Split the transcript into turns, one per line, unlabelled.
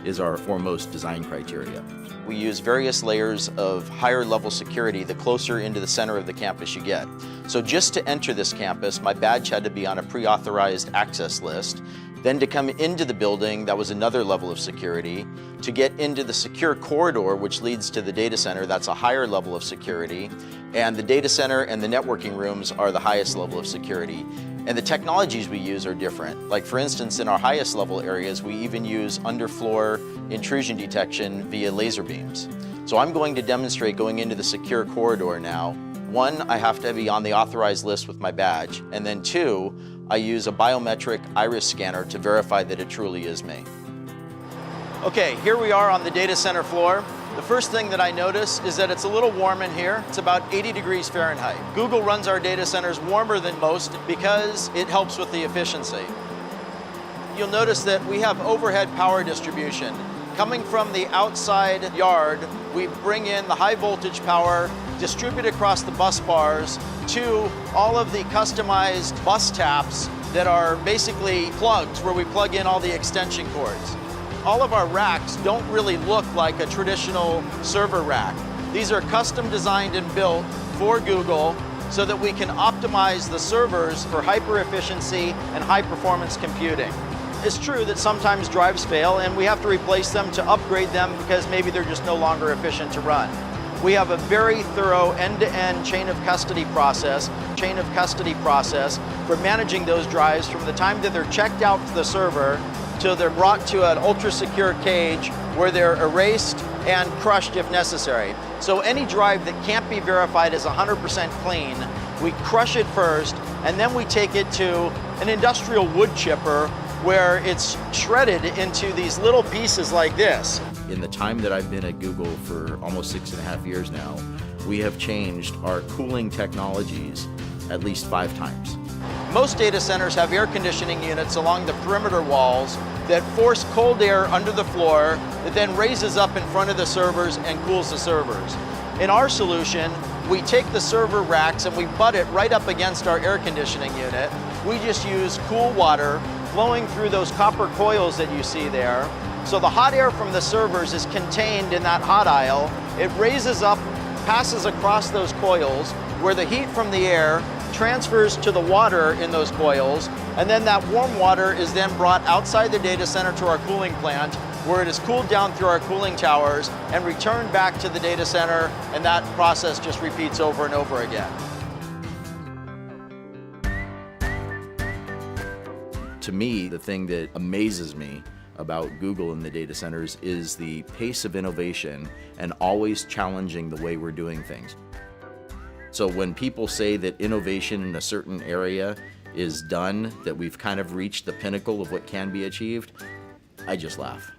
is our foremost design criteria.
We use various layers of higher level security the closer into the center of the campus you get. So just to enter this campus, my badge had to be on a pre-authorized access list. Then to come into the building, that was another level of security. To get into the secure corridor, which leads to the data center, that's a higher level of security. And the data center and the networking rooms are the highest level of security. And the technologies we use are different. Like for instance, in our highest level areas, we even use underfloor intrusion detection via laser beams. So I'm going to demonstrate going into the secure corridor now. One, I have to be on the authorized list with my badge. And then two, I use a biometric iris scanner to verify that it truly is me. Okay, here we are on the data center floor. The first thing that I notice is that it's a little warm in here. It's about 80 degrees Fahrenheit. Google runs our data centers warmer than most because it helps with the efficiency. You'll notice that we have overhead power distribution. Coming from the outside yard, we bring in the high voltage power, distribute across the bus bars to all of the customized bus taps that are basically plugs where we plug in all the extension cords. All of our racks don't really look like a traditional server rack. These are custom designed and built for Google so that we can optimize the servers for hyper efficiency and high performance computing. It's true that sometimes drives fail and we have to replace them to upgrade them because maybe they're just no longer efficient to run. We have a very thorough end-to-end chain of custody process for managing those drives from the time that they're checked out to the server till they're brought to an ultra-secure cage where they're erased and crushed if necessary. So any drive that can't be verified as 100% clean, we crush it first and then we take it to an industrial wood chipper where it's shredded into these little pieces like this.
In the time that I've been at Google for almost 6.5 years now, we have changed our cooling technologies at least 5 times.
Most data centers have air conditioning units along the perimeter walls that force cold air under the floor that then raises up in front of the servers and cools the servers. In our solution, we take the server racks and we butt it right up against our air conditioning unit. We just use cool water flowing through those copper coils that you see there. So the hot air from the servers is contained in that hot aisle. It raises up, passes across those coils, where the heat from the air transfers to the water in those coils, and then that warm water is then brought outside the data center to our cooling plant, where it is cooled down through our cooling towers and returned back to the data center, and that process just repeats over and over again.
To me, the thing that amazes me about Google and the data centers is the pace of innovation and always challenging the way we're doing things. So when people say that innovation in a certain area is done, that we've kind of reached the pinnacle of what can be achieved, I just laugh.